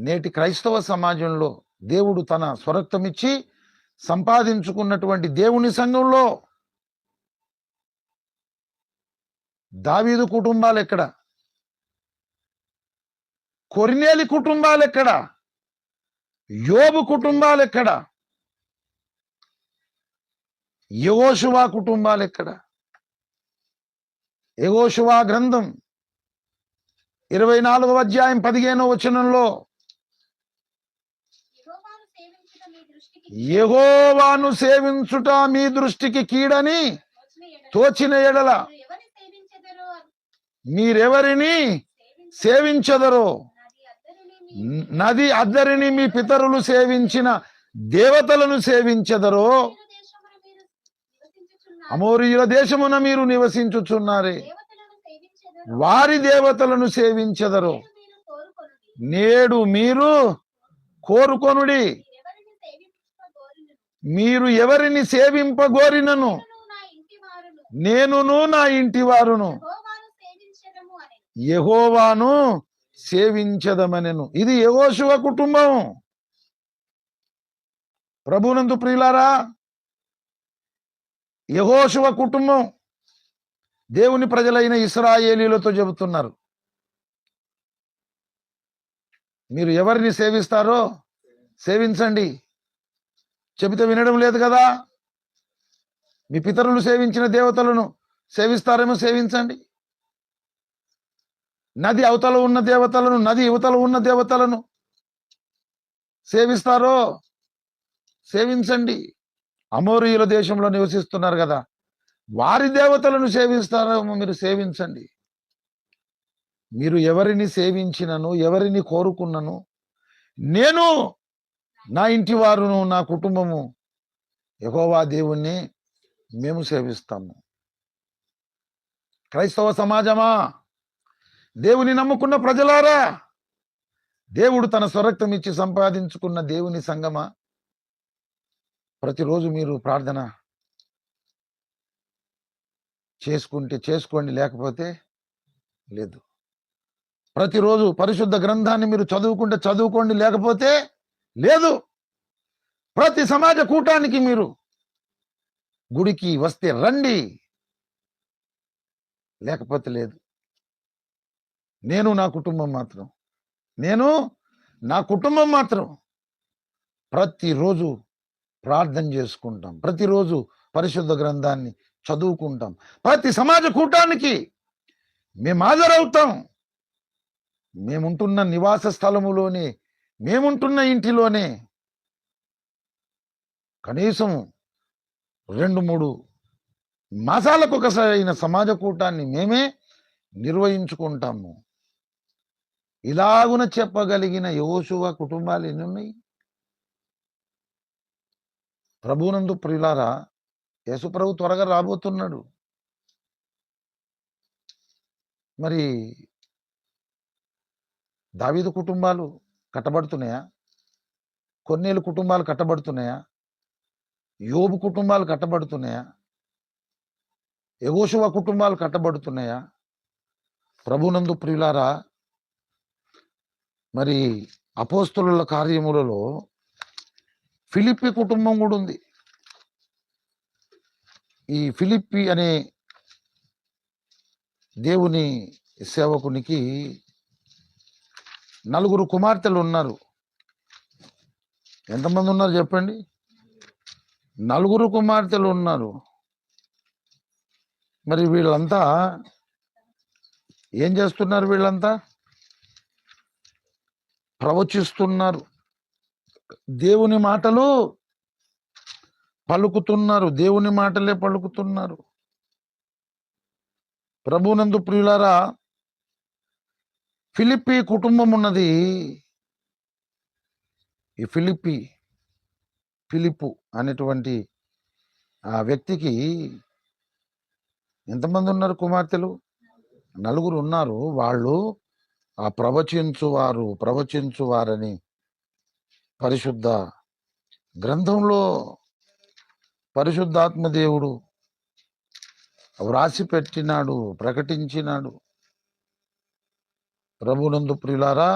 నేటి క్రైస్తవ సమాజంలో దేవుడు తన స్వరక్తమిచ్చి సంపాదించుకున్నటువంటి దేవుని సంఘంలో దావీదు కుటుంబాలు ఎక్కడ? కొర్నేలి కుటుంబాలు ఎక్కడ? యోబు కుటుంబాలు ఎక్కడ? యెహోషువ కుటుంబాలు ఎక్కడ? యెహోషువ గ్రంథం 24వ అధ్యాయం 15వ వచనంలో యెహోవాను సేవించుట మీ దృష్టికి కీడని తోచిన ఎడల మీరెవరిని సేవించెదరో నది అద్దరిని మీ పితరులు సేవించిన దేవతలను సేవించెదరో అమోరీయుల దేశమున మీరు నివసించుచున్నారే వారి దేవతలను సేవించెదరో నేడు మీరు కోరుకొనుడి మీరు ఎవరిని సేవింపగోరినను నేనును నా ఇంటి వారును యెహోవాను సేవించదమనెను. ఇది యెహోషువ కుటుంబం. ప్రభునందు ప్రియులారా, యెహోషువ కుటుంబం దేవుని ప్రజలైన ఇశ్రాయేలీయులతో చెబుతున్నారు, మీరు ఎవరిని సేవిస్తారో సేవించండి. చెబితే వినడం లేదు కదా. మీ పితరులు సేవించిన దేవతలను సేవిస్తారేమో సేవించండి. నది అవతల ఉన్న దేవతలను, నది యువతల ఉన్న దేవతలను సేవిస్తారో సేవించండి. అమోరీయుల దేశంలో నివసిస్తున్నారు కదా, వారి దేవతలను సేవిస్తారేమో మీరు సేవించండి. మీరు ఎవరిని సేవించినను ఎవరిని కోరుకున్నను నేను నా ఇంటి వారును నా కుటుంబము యెహోవా దేవుణ్ణి మేము సేవిస్తాము. క్రైస్తవ సమాజమా, దేవుని నమ్ముకున్న ప్రజలారా, దేవుడు తన స్వరక్తం ఇచ్చి సంపాదించుకున్న దేవుని సంగమా, ప్రతిరోజు మీరు ప్రార్థన చేసుకుంటే చేసుకోండి, లేకపోతే లేదు. ప్రతిరోజు పరిశుద్ధ గ్రంథాన్ని మీరు చదువుకుంటే చదువుకోండి, లేకపోతే లేదు. ప్రతి సమాజ కూటానికి మీరు గుడికి వస్తే రండి, లేకపోతే లేదు. నేను నా కుటుంబం మాత్రం ప్రతిరోజు ప్రార్థన చేసుకుంటాం, ప్రతిరోజు పరిశుద్ధ గ్రంథాన్ని చదువుకుంటాం. ప్రతి సమాజ కూటానికి మేము హాజరవుతాం. మేముంటున్న నివాస స్థలములోనే, మేముంటున్న ఇంటిలోనే కనీసం 2-3 మాసాలకు ఒకసారి సమాజ కూటాన్ని మేమే నిర్వహించుకుంటాము. ఇలాగున చెప్పగలిగిన యెహోషువ కుటుంబాలు ఎన్ని ఉన్నాయి? ప్రభునందు ప్రియులారా, యేసుప్రభు త్వరగా రాబోతున్నాడు. మరి దావీదు కుటుంబాలు కట్టబడుతున్నాయా? కొర్నేలు కుటుంబాలు కట్టబడుతున్నాయా? యోబు కుటుంబాలు కట్టబడుతున్నాయా? యెహోషువ కుటుంబాలు కట్టబడుతున్నాయా? ప్రభునందు ప్రియులారా, మరి అపోస్తలుల కార్యములలో ఫిలిప్పి కుటుంబం కూడా ఉంది. ఈ ఫిలిప్పి అనే దేవుని సేవకునికి 4 కుమార్తెలు ఉన్నారు. ఎంతమంది ఉన్నారు చెప్పండి? 4 కుమార్తెలు ఉన్నారు. మరి వీళ్ళంతా ఏం చేస్తున్నారు? వీళ్ళంతా ప్రవచిస్తున్నారు, దేవుని మాటలు పలుకుతున్నారు, దేవుని మాటలే పలుకుతున్నారు. ప్రభునందు ప్రియులారా, ఫిలిప్పి కుటుంబం ఉన్నది. ఈ ఫిలిప్పు అనేటువంటి ఆ వ్యక్తికి ఎంతమంది ఉన్నారు కుమార్తెలు? 4 ఉన్నారు. వాళ్ళు ఆ ప్రవచించువారని పరిశుద్ధ గ్రంథంలో పరిశుద్ధాత్మ దేవుడు వ్రాసి పెట్టినాడు, ప్రకటించినాడు. ప్రభునందు ప్రియులారా,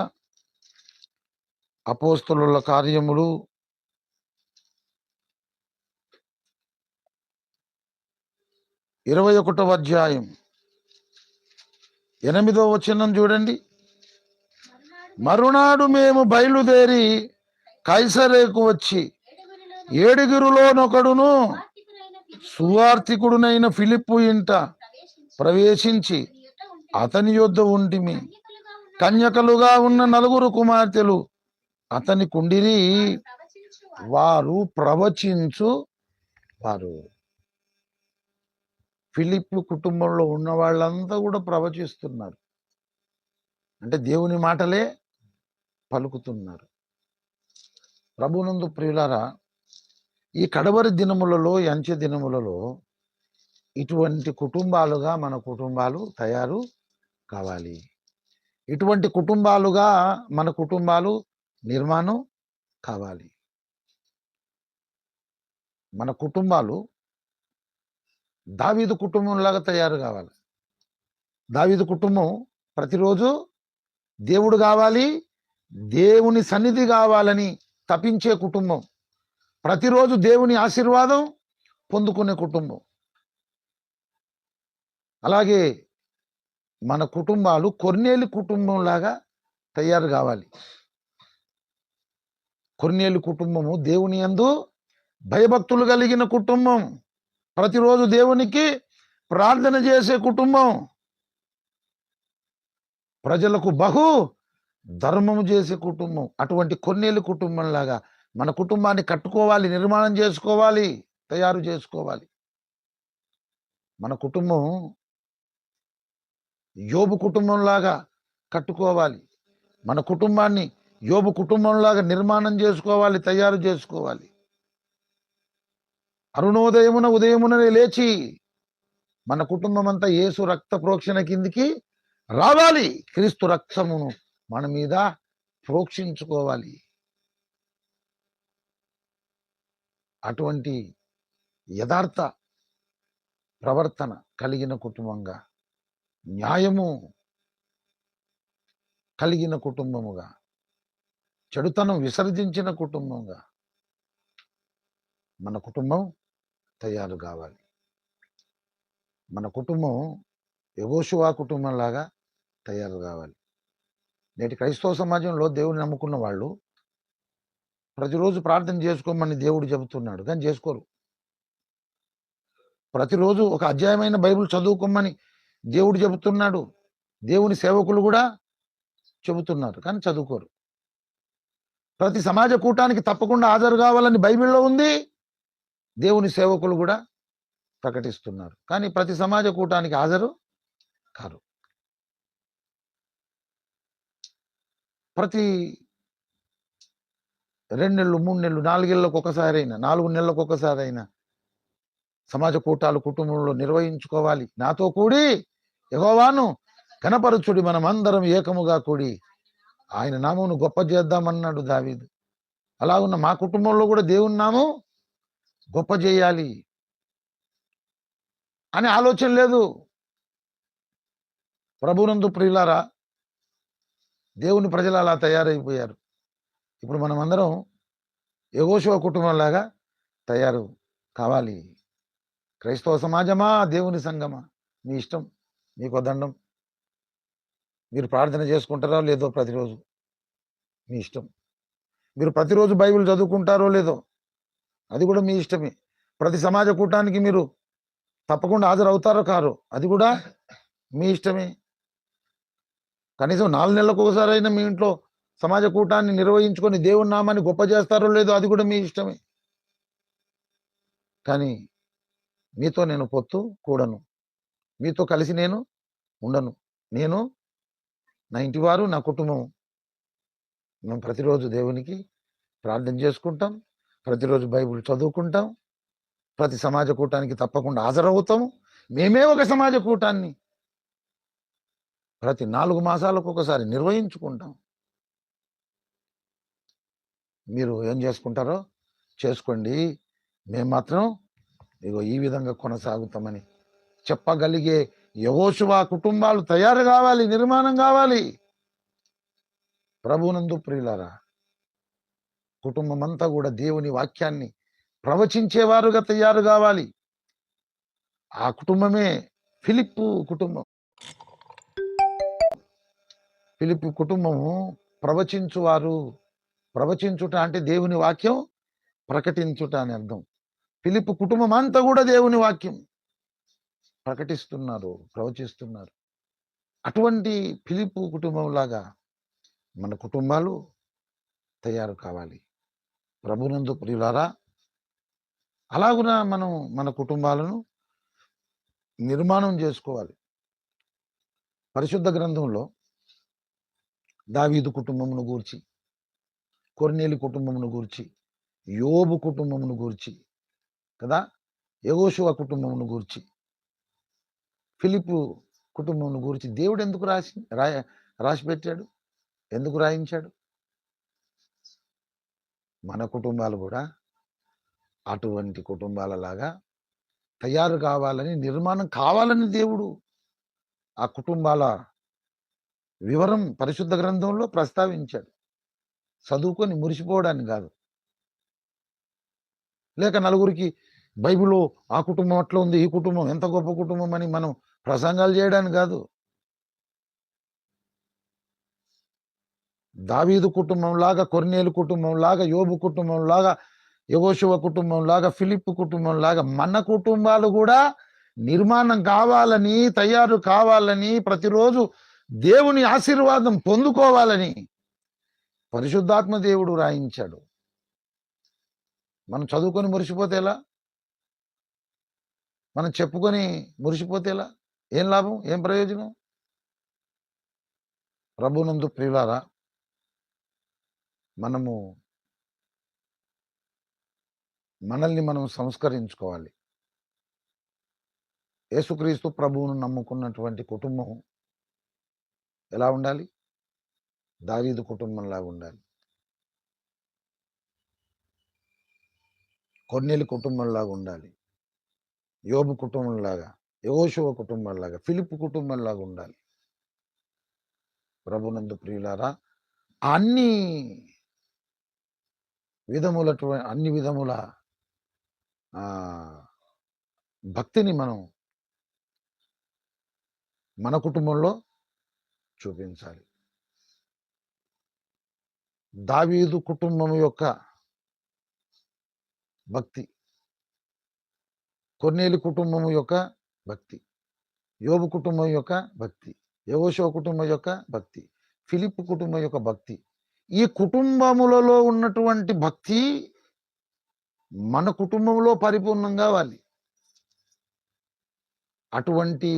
అపోస్తలుల కార్యములు 21వ అధ్యాయం 8వ వచనం చూడండి. మరునాడు మేము బయలుదేరి కైసరేకు వచ్చి ఏడుగురిలోనొకడును సువార్తికుడునైన ఫిలిప్పు ఇంట ప్రవేశించి అతని యొద్ద ఉంటిమి. కన్యకలుగా ఉన్న 4 కుమార్తెలు అతని కుండిరి. వారు ప్రవచించు వారు. ఫిలిప్పు కుటుంబంలో ఉన్న వాళ్ళంతా కూడా ప్రవచిస్తున్నారు, అంటే దేవుని మాటలే పలుకుతున్నారు. ప్రభునందు ప్రియులారా, ఈ కడవరి దినములలో, అంచె దినములలో ఇటువంటి కుటుంబాలుగా మన కుటుంబాలు తయారు కావాలి. ఇటువంటి కుటుంబాలుగా మన కుటుంబాలు నిర్మాణం కావాలి. మన కుటుంబాలు దావీదు కుటుంబంలాగా తయారు కావాలి. దావీదు కుటుంబం ప్రతిరోజు దేవుడు కావాలి, దేవుని సన్నిధి కావాలని తపించే కుటుంబం, ప్రతిరోజు దేవుని ఆశీర్వాదం పొందుకునే కుటుంబం. అలాగే మన కుటుంబాలు కొర్నేలి కుటుంబంలాగా తయారు కావాలి. కొర్నేలి కుటుంబము దేవుని యందు భయభక్తులు కలిగిన కుటుంబం, ప్రతిరోజు దేవునికి ప్రార్థన చేసే కుటుంబం, ప్రజలకు బహు ధర్మము చేసే కుటుంబం. అటువంటి కొన్నేళ్ళు కుటుంబంలాగా మన కుటుంబాన్ని కట్టుకోవాలి, నిర్మాణం చేసుకోవాలి, తయారు చేసుకోవాలి. మన కుటుంబం యోబు కుటుంబంలాగా కట్టుకోవాలి. మన కుటుంబాన్ని యోబు కుటుంబంలాగా నిర్మాణం చేసుకోవాలి, తయారు చేసుకోవాలి. అరుణోదయమున ఉదయముననే లేచి మన కుటుంబం అంతా యేసు రక్త ప్రోక్షణ కిందికి రావాలి. క్రీస్తు రక్తమును మన మీద ప్రోక్షించుకోవాలి. అటువంటి యథార్థ ప్రవర్తన కలిగిన కుటుంబంగా, న్యాయము కలిగిన కుటుంబముగా, చెడుతనం విసర్జించిన కుటుంబంగా మన కుటుంబం తయారు కావాలి. మన కుటుంబం యెహోషువ కుటుంబంలాగా తయారు కావాలి. నేటి క్రైస్తవ సమాజంలో దేవుని నమ్ముకున్న వాళ్ళు ప్రతిరోజు ప్రార్థన చేసుకోమని దేవుడు చెబుతున్నాడు, కానీ చేసుకోరు. ప్రతిరోజు ఒక అధ్యాయమైన బైబిల్ చదువుకోమని దేవుడు చెబుతున్నాడు, దేవుని సేవకులు కూడా చెబుతున్నారు, కానీ చదువుకోరు. ప్రతి సమాజ కూటానికి తప్పకుండా హాజరు కావాలని బైబిల్లో ఉంది, దేవుని సేవకులు కూడా ప్రకటిస్తున్నారు, కానీ ప్రతి సమాజ కూటానికి హాజరు కారు. ప్రతి 2 నెలలు, 3 నెలలు, 4 నెలలకు ఒకసారి అయినా, 4 నెలలకు ఒకసారి అయినా సమాజ కూటాలు కుటుంబంలో నిర్వహించుకోవాలి. నాతో కూడి యెహోవాను కనపరచుడి, మనం అందరం ఏకముగా కూడి ఆయన నామమును గొప్ప చేద్దామన్నాడు దావీదు. అలా ఉన్న మా కుటుంబంలో కూడా దేవుని నామం గొప్ప చేయాలి అనే ఆలోచన లేదు. ప్రభునందు ప్రియులారా, దేవుని ప్రజలు అలా తయారైపోయారు. ఇప్పుడు మనం అందరం యెహోషువ కుటుంబంలాగా తయారు కావాలి. క్రైస్తవ సమాజమా, దేవుని సంఘమా, మీ ఇష్టం, మీకు దండం. మీరు ప్రార్థన చేసుకుంటారో లేదో ప్రతిరోజు, మీ ఇష్టం. మీరు ప్రతిరోజు బైబిల్ చదువుకుంటారో లేదో, అది కూడా మీ ఇష్టమే. ప్రతి సమాజ కూటానికి మీరు తప్పకుండా హాజరవుతారో కారో, అది కూడా మీ ఇష్టమే. కనీసం 4 నెలలకు ఒకసారి అయినా మీ ఇంట్లో సమాజ కూటాన్ని నిర్వహించుకొని దేవుని నామాన్ని గొప్ప చేస్తారో లేదో, అది కూడా మీ ఇష్టమే. కానీ మీతో నేను పొత్తు కూడను, మీతో కలిసి నేను ఉండను. నేను, నా ఇంటివారు, నా కుటుంబం, మేము ప్రతిరోజు దేవునికి ప్రార్థన చేసుకుంటాం, ప్రతిరోజు బైబిల్ చదువుకుంటాం, ప్రతి సమాజ కూటానికి తప్పకుండా హాజరవుతాము. మేమే ఒక సమాజ కూటాన్ని ప్రతి 4 మాసాలకు ఒకసారి నిర్వహించుకుంటాం. మీరు ఏం చేసుకుంటారో చేసుకోండి, మేము మాత్రం ఇగో ఈ విధంగా కొనసాగుతామని చెప్పగలిగే యెహోషువ కుటుంబాలు తయారు కావాలి, నిర్మాణం కావాలి. ప్రభునందు ప్రియులారా, కుటుంబం అంతా కూడా దేవుని వాక్యాన్ని ప్రవచించేవారుగా తయారు కావాలి. ఆ కుటుంబమే ఫిలిప్పు కుటుంబం. ఫిలిప్పు కుటుంబము ప్రవచించువారు. ప్రవచించుట అంటే దేవుని వాక్యం ప్రకటించుట అని అర్థం. ఫిలిప్పు కుటుంబం అంతా కూడా దేవుని వాక్యం ప్రకటిస్తున్నారు, ప్రవచిస్తున్నారు. అటువంటి ఫిలిప్పు కుటుంబం లాగా మన కుటుంబాలు తయారు కావాలి. ప్రభునందు ప్రియులారా, అలాగున మనం మన కుటుంబాలను నిర్మాణం చేసుకోవాలి. పరిశుద్ధ గ్రంథంలో దావీదు కుటుంబమును గూర్చి, కొర్నేలి కుటుంబమును గూర్చి, యోబు కుటుంబమును గూర్చి కదా, యెహోషువ కుటుంబమును గూర్చి, ఫిలిప్పు కుటుంబమును గూర్చి దేవుడు ఎందుకు రాసి పెట్టాడు? ఎందుకు రాయించాడు? మన కుటుంబాలు కూడా అటువంటి కుటుంబాలలాగా తయారు కావాలని, నిర్మాణం కావాలని దేవుడు ఆ కుటుంబాల వివరం పరిశుద్ధ గ్రంథంలో ప్రస్తావించాడు. చదువుకొని మురిసిపోవడానికి కాదు, లేక నలుగురికి బైబిల్లో ఆ కుటుంబం అట్లా ఉంది, ఈ కుటుంబం ఎంత గొప్ప కుటుంబం అని మనం ప్రసంగాలు చేయడానికి కాదు. దావీదు కుటుంబం లాగా, కొర్నేలు కుటుంబం లాగా, యోబు కుటుంబం లాగా, యెహోషువ కుటుంబం లాగా, ఫిలిప్పు కుటుంబం లాగా మన కుటుంబాలు కూడా నిర్మాణం కావాలని, తయారు కావాలని, ప్రతిరోజు దేవుని ఆశీర్వాదం పొందుకోవాలని పరిశుద్ధాత్మ దేవుడు రాయించాడు. మనం చదువుకొని మురిసిపోతే ఎలా? మనం చెప్పుకొని మురిసిపోతే ఎలా? ఏం లాభం, ఏం ప్రయోజనం? ప్రభునందు ప్రియులారా, మనల్ని మనం సంస్కరించుకోవాలి. యేసుక్రీస్తు ప్రభువును నమ్ముకున్నటువంటి కుటుంబం ఎలా ఉండాలి? దావీదు కుటుంబంలాగా ఉండాలి, కొర్నేలి కుటుంబంలాగా ఉండాలి, యోబు కుటుంబంలాగా, యెహోషువ కుటుంబంలాగా, ఫిలిప్పు కుటుంబంలాగా ఉండాలి. ప్రభునందు ప్రియులారా, అన్ని విధముల భక్తిని మనం మన కుటుంబంలో చూపించాలి. దావీదు కుటుంబం యొక్క భక్తి, కొర్నేలి కుటుంబం యొక్క భక్తి, యోబు కుటుంబం యొక్క భక్తి, యెహోషువ కుటుంబం యొక్క భక్తి, ఫిలిప్పు కుటుంబం యొక్క భక్తి, ఈ కుటుంబములలో ఉన్నటువంటి భక్తి మన కుటుంబంలో పరిపూర్ణం కావాలి. అటువంటి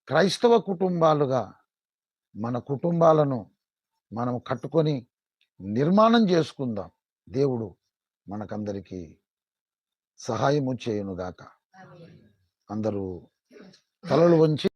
క్రైస్తవ కుటుంబాలుగా మన కుటుంబాలను మనం కట్టుకొని నిర్మాణం చేసుకుందాం. దేవుడు మనకందరికీ సహాయము చేయునుగాక. అందరూ తలలు వంచి